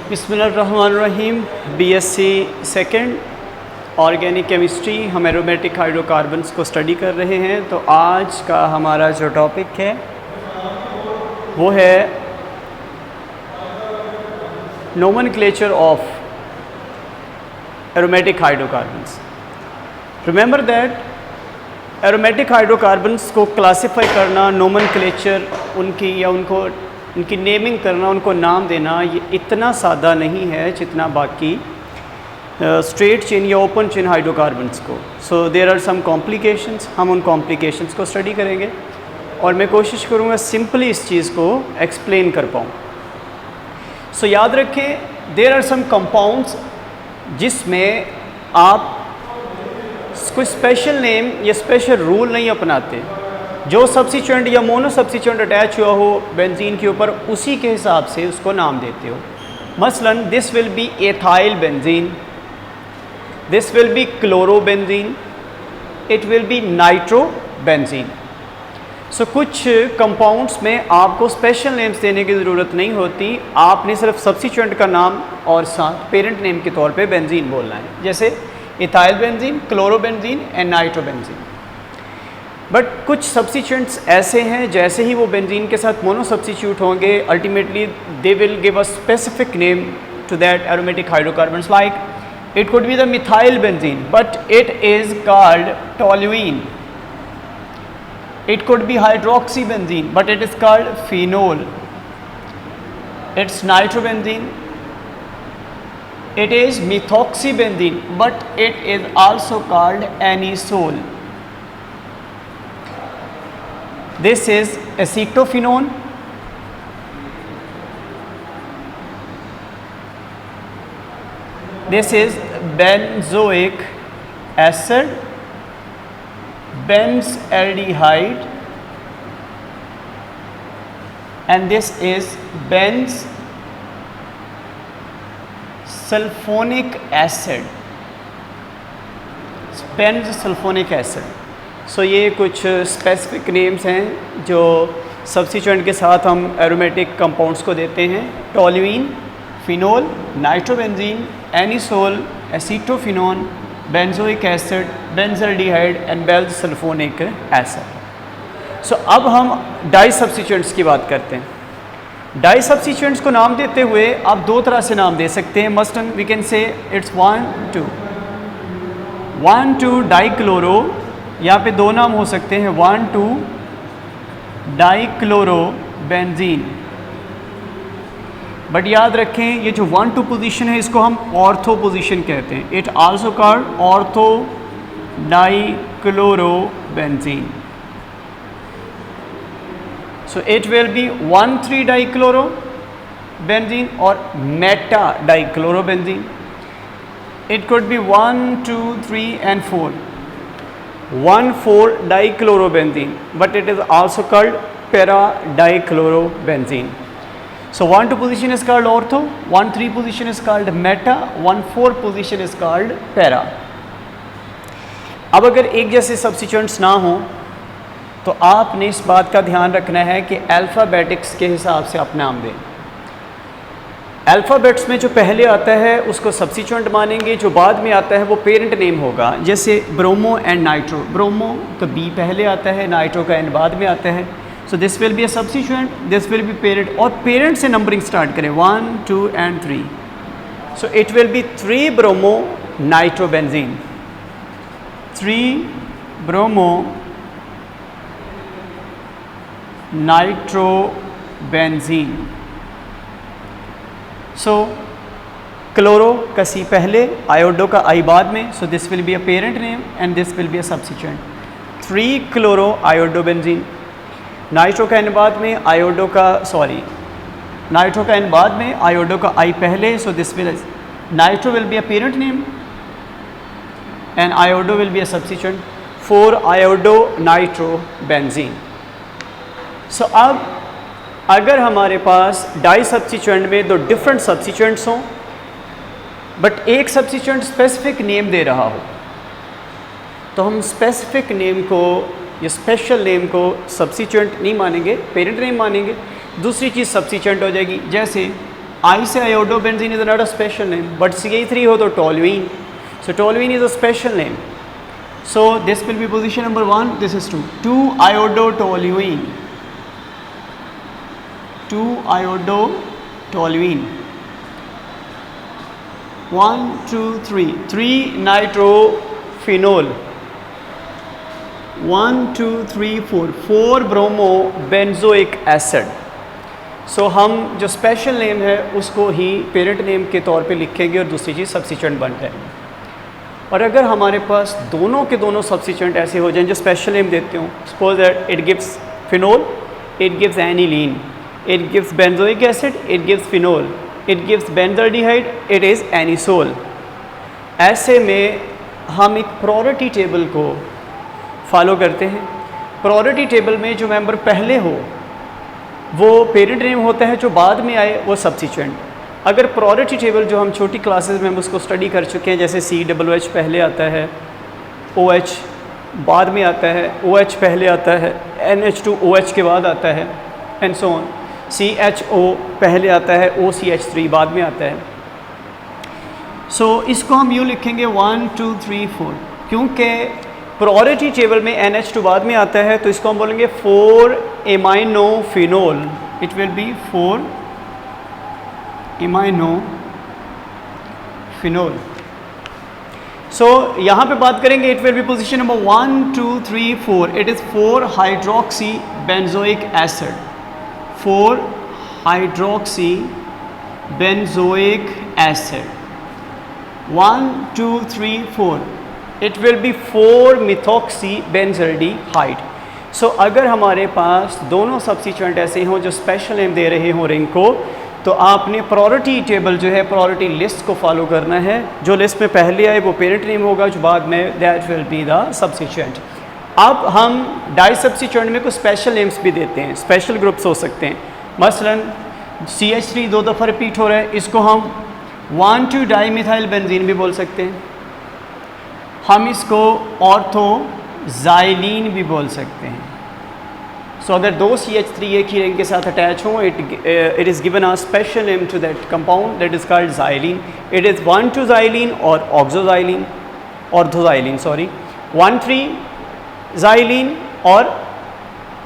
बिस्मिल्लाहिर्रहमानिर्रहीम। BSc second organic chemistry, हम aromatic hydrocarbons को स्टडी कर रहे हैं। तो आज का हमारा जो टॉपिक है वो है nomenclature of aromatic hydrocarbons. Remember that aromatic hydrocarbons को क्लासिफाई करना, नोमेनक्लेचर उनकी नेमिंग करना, उनको नाम देना, ये इतना सादा नहीं है जितना बाकी स्ट्रेट चेन या ओपन चेन हाइड्रोकार्बन्स को। So there are some complications. हम उन कॉम्प्लिकेशंस को स्टडी करेंगे और मैं कोशिश करूँगा सिंपली इस चीज़ को एक्सप्लेन कर पाऊँ। सो याद रखें, देयर आर सम कंपाउंड्स जिसमें आप कोई स्पेशल नेम या स्पेशल रूल नहीं अपनाते। जो सब्स्टिट्यूएंट या मोनो सब्स्टिट्यूएंट अटैच हुआ हो बेंजीन के ऊपर, उसी के हिसाब से उसको नाम देते हो। मसलन this will be ethyl benzene, this will be chlorobenzene, it will be nitro benzene. So कुछ कंपाउंड्स में आपको स्पेशल नेम्स देने की ज़रूरत नहीं होती। आपने सिर्फ सब्स्टिट्यूएंट का नाम और साथ पेरेंट नेम के तौर पे बेंजीन बोलना है, जैसे ethyl benzene, chlorobenzene and nitrobenzene. But कुछ सब्स्टिट्यूएंट्स ऐसे हैं जैसे ही वो बेंजीन के साथ मोनो सब्स्टिट्यूट होंगे, ultimately they will give a specific name to that aromatic hydrocarbons. Like it could be the methyl benzene but it is called toluene. It could be hydroxy benzene but it is called phenol. It's nitrobenzene, it is methoxybenzene but it is also called anisole. This is acetophenone, this is benzoic acid, benzaldehyde, and this is sulphonic acid, benz sulphonic acid. So ये कुछ specific names हैं जो substituent के साथ हम aromatic compounds को देते हैं। Toluene, phenol, nitrobenzene, anisole, acetophenone, benzoic acid, benzaldehyde and benz sulphonic acid. So अब हम डाई सब्स्टिट्यूएंट्स की बात करते हैं। डाई सब्स्टिट्यूएंट्स को नाम देते हुए आप दो तरह से नाम दे सकते हैं। मसलन we can say it's 1,2 dichloro. यहाँ पे दो नाम हो सकते हैं, 1,2 डाईक्लोरो बेंजीन। बट याद रखें, ये जो 1,2 पोजीशन है इसको हम ऑर्थो पोजीशन कहते हैं। It also called ortho dichloro benzene. So it will be 1,3 dichlorobenzene or meta dichlorobenzene. It could be 1, 2, 3 and 4. 1,4 dichlorobenzene, but it is also called para dichlorobenzene. So 1,2 position is called ortho, 1,3 position is called meta, 1,4 position is called para. अब अगर एक जैसे substituents ना हो तो आपने इस बात का ध्यान रखना है कि अल्फ़ाबेटिक्स के हिसाब से आप नाम दें। अल्फ़ाबेट्स में जो पहले आता है उसको सब्स्टिट्यूएंट मानेंगे, जो बाद में आता है वो पेरेंट नेम होगा। जैसे ब्रोमो एंड नाइट्रो, ब्रोमो का बी पहले आता है, नाइट्रो का एन बाद में आता है। सो this will be a substituent, this will B parent, और पेरेंट से नंबरिंग स्टार्ट करें 1, 2 and 3। So it will B 3 bromo nitrobenzene, 3 bromo nitrobenzene. So chloro का सी पहले, आयोडो का आई बाद में। सो this will be a parent name and this will be a substituent. 3 chloro iodobenzene. Nitro का N बाद में, नाइट्रो का एन बाद में, आयोडो का आई पहले। So this will, nitro will be a parent name and iodo will be a substituent. 4 iodo nitrobenzene. So अब अगर हमारे पास डाई सब्स्टिट्यूएंट में दो डिफरेंट सब्स्टिट्यूएंट्स हों बट एक सब्स्टिट्यूएंट स्पेसिफिक नेम दे रहा हो, तो हम स्पेसिफिक नेम को या स्पेशल नेम को सब्स्टिट्यूएंट नहीं मानेंगे, पेरेंट नेम मानेंगे। दूसरी चीज़ सब्स्टिट्यूएंट हो जाएगी। जैसे I से iodobenzene is not a special name, but CH3 हो तो toluene. So toluene is a special name. So this will be position number 1. This is 2. 2-iodotoluene. 2-iodotoluene. 1, 2, 3. 3-nitrophenol. 1, 2, 3, 4. 4-bromobenzoic acid. सो हम जो स्पेशल नेम है उसको ही parent name के तौर पे लिखेंगे और दूसरी चीज़ सब्स्टिट्यूएंट बन जाएगी। और अगर हमारे पास दोनों के दोनों सब्स्टिट्यूएंट ऐसे हो जाएं जो स्पेशल नेम देते हो, suppose that it gives phenol, it gives aniline, it gives benzoic acid, it gives phenol, it gives benzaldehyde, it is anisole. ऐसे में हम एक प्रायोरिटी टेबल को फॉलो करते हैं। प्रायोरिटी टेबल में जो मेंबर पहले हो वो पेरेंट नेम होता है, जो बाद में आए वो सब्स्टिट्यूएंट। अगर प्रायोरिटी टेबल जो हम छोटी क्लासेस में हम उसको स्टडी कर चुके हैं, जैसे COOH पहले आता है, OH बाद में आता है, OH पहले आता है, NH2OH के बाद आता है, एंड सो ऑन, CHO पहले आता है, OCH3 बाद में आता है। सो इसको हम यूँ लिखेंगे 1, 2, 3, 4, क्योंकि प्रायोरिटी टेबल में NH2 बाद में आता है तो इसको हम बोलेंगे 4-aminophenol। It will B 4-aminophenol। सो यहाँ पे बात करेंगे, it will B position number 1, 2, 3, 4। It is 4-hydroxybenzoic acid। 4-hydroxybenzoic acid। 1, 2, 3, 4। It will B 4-methoxybenzaldehyde। सो अगर हमारे पास दोनों सब्स्टिट्यूएंट ऐसे हों जो स्पेशल नेम दे रहे हों रिंग को, तो आपने प्रायोरिटी टेबल जो है, प्रायोरिटी लिस्ट को फॉलो करना है। जो लिस्ट में पहले आए वो पेरेंट नेम होगा, जो बाद में that will be the substituent. अब हम डाई सब्स्टिट्यूएंट में कुछ स्पेशल नेम्स भी देते हैं, स्पेशल ग्रुप्स हो सकते हैं। मसलन CH3 2 दफ़ा रिपीट हो रहा है, इसको हम 1,2-डाईमिथाइलबेंजीन भी बोल सकते हैं। हम इसको ऑर्थोजाइलिन भी बोल सकते हैं। सो अगर दो CH3 एक ही रिंग के साथ अटैच हों, it is given a special name to that compound that is called xylene. It is 1,2-ज़ाइलिन और ऑर्थोजाइलिन, 1,3-ज़ाइलिन और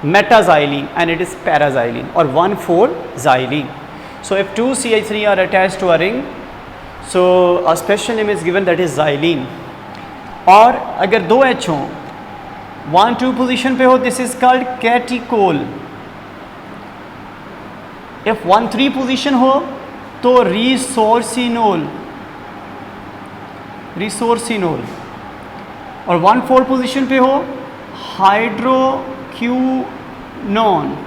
metaxylene, and it is paraxylene, और 1,4-ज़ाइलिन। So if 2 CH3 are attached to a ring, so a special name is given that is xylene. और अगर 2 H हों, 1, 2 position पे हो, this is called catechol. If 1, 3 position हो तो रिसोर्सिनोल, और 1, 4 पोजीशन पे हो hydroquinone.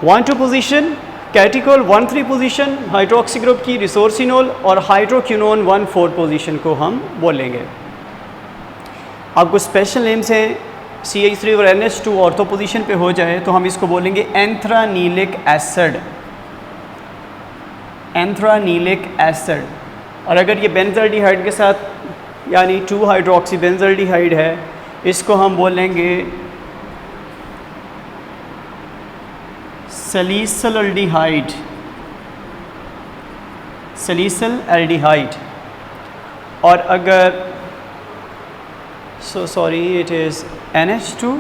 1, 2 position catechol, 1, 3 position hydroxy group की रिसोर्सिनोल, और हाइड्रोक्यूनोन 1, 4 पोजीशन को हम बोलेंगे। अब कुछ स्पेशल नेम्स हैं, CH3 और NH2 ऑर्थो पोजीशन पे हो जाए तो हम इसको बोलेंगे एंथ्रानीलिक एसिड, और अगर ये बेंजल्डिहाइड के साथ यानी 2-हाइड्रोक्सीबेंजल्डिहाइड है, इसको हम बोलेंगे सलीसल एल्डिहाइड। और अगर इट इज़ NH2,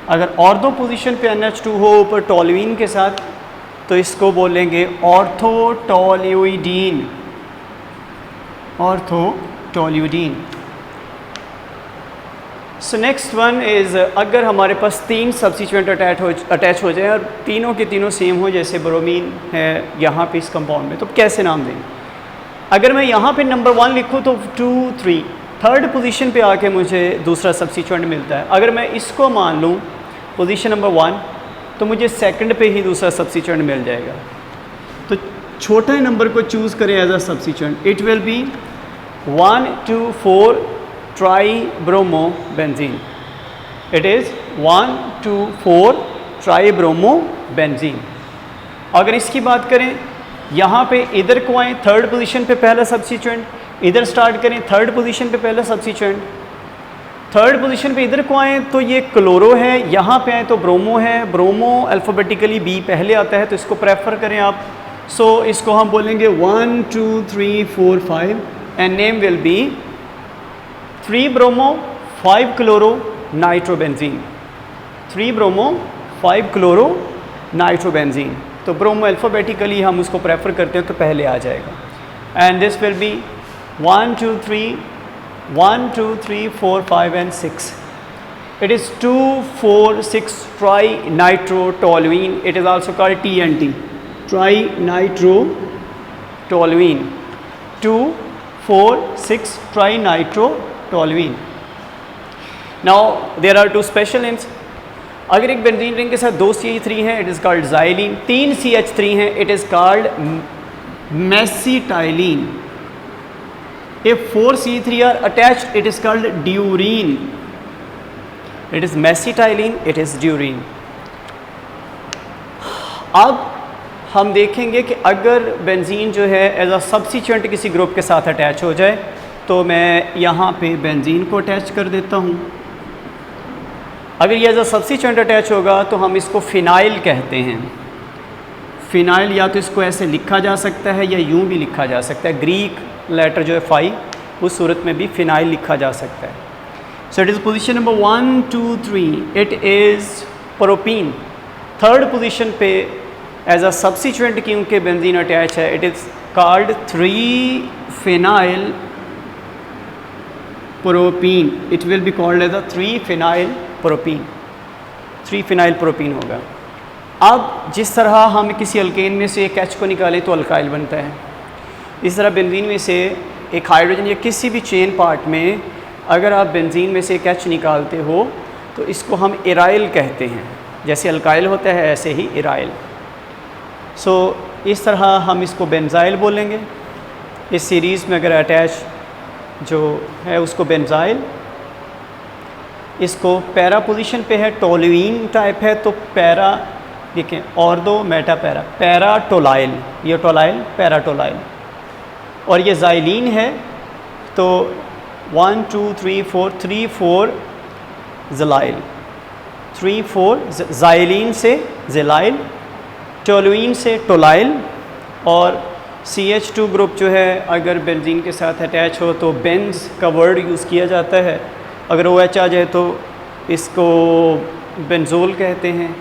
अगर ऑर्थो पोजीशन पे NH2 हो ऊपर टोल्यूइन के साथ, तो इसको बोलेंगे ऑर्थोटोल्यूडीन। सो नेक्स्ट वन इज़, अगर हमारे पास 3 सब्स्टिट्यूएंट अटैच हो जाए और तीनों के तीनों सेम हो, जैसे ब्रोमीन है यहाँ पे इस कंपाउंड में, तो कैसे नाम दें? अगर मैं यहाँ पे नंबर 1 लिखूँ तो 2, 3, थर्ड पोजीशन पे आके मुझे दूसरा सब्स्टिट्यूएंट मिलता है। अगर मैं इसको मान लूँ पोजीशन नंबर 1, तो मुझे सेकंड पे ही दूसरा सब्स्टिट्यूएंट मिल जाएगा। तो छोटे नंबर को चूज़ करें as a substituent. It will be 1, 2, 4 tribromobenzene. It is 1, 2, 4 tribromobenzene. अगर इसकी बात करें, यहाँ पे इधर को आएँ, थर्ड पोजीशन पे पहला सब्स्टिट्यूएंट, इधर स्टार्ट करें थर्ड पोजीशन पे पहला सब्स्टिट्यूएंट, थर्ड पोजीशन पे इधर को आएँ तो ये क्लोरो है, यहाँ पे आए तो ब्रोमो है। ब्रोमो अल्फ़ाबेटिकली बी पहले आता है तो इसको प्रेफर करें आप। सो इसको हम बोलेंगे 1 2 3 4 5 and name will be 3 bromo 5 chloro nitrobenzene. 3 bromo 5 chloro nitrobenzene. तो ब्रोमो अल्फ़ाबेटिकली हम उसको प्रेफर करते हैं तो पहले आ जाएगा। And this will be 1 2 3 4 5 and 6. It is 2 4 6 trinitrotoluene. It is also called TNT, trinitrotoluene. 2 4 6 trinitrotoluene. Now there are two special names. अगर एक बेंजीन रिंग के साथ 2 CH3 हैं, it is called xylene. 3 CH3 हैं, it is called mesitylene. If 4 CH3 are attached, it is called diurine. It is mesitylene, it is diurine. अब हम देखेंगे कि अगर बेंजीन जो है एज अ सब्स्टिट्यूएंट किसी ग्रुप के साथ अटैच हो जाए तो मैं यहाँ पे बेंजीन को अटैच कर देता हूँ। अगर ये एज अ सब्स्टिट्यूएंट अटैच होगा तो हम इसको फिनाइल कहते हैं। फिनाइल या तो इसको ऐसे लिखा जा सकता है या यूँ भी लिखा जा सकता है। ग्रीक लेटर जो है फाई, उस सूरत में भी फिनाइल लिखा जा सकता है। So it is position number 1 2 3, it is propene. Third position पे एज अ सब्स्टिट्यूएंट क्योंकि बेंजीन अटैच है, it is called 3 phenyl propene. It will be called as a 3 phenyl propene. 3 phenyl propene होगा। अब जिस तरह हम किसी अल्केन में से एक H को निकालें तो अल्काइल बनता है, इस तरह बेंजीन में से एक हाइड्रोजन या किसी भी चेन पार्ट में अगर आप बेंजीन में से एक H निकालते हो तो इसको हम इराइल कहते हैं। जैसे अल्काइल होता है ऐसे ही इराइल। सो इस तरह हम इसको बेंजाइल बोलेंगे। इस सीरीज़ में अगर अटैच जो है उसको बेंजाइल। इसको पैरा पोजीशन पे है, टोलुइन टाइप है तो पैरा देखें, और दो मेटा पैरा, पैराटोलाइल, ये टोलाइल पैराटोलाइल। और ये ज़ाइलीन है तो 1 2 3 4 3 4 ज़लाइल, 3 4 ज़ाइलीन से ज़लाइल, टोलुइन से टोलाइल। और CH2 ग्रुप जो है अगर बेंजीन के साथ अटैच हो तो बेंज का वर्ड यूज़ किया जाता है। अगर OH आ जाए तो इसको बेंजोल कहते हैं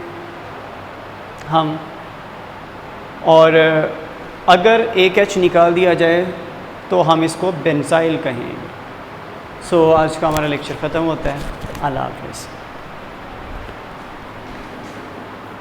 हम। और अगर एक H निकाल दिया जाए तो हम इसको बेंजाइल कहेंगे। सो आज का हमारा लेक्चर ख़त्म होता है। अल्लाह हाफ़िज़।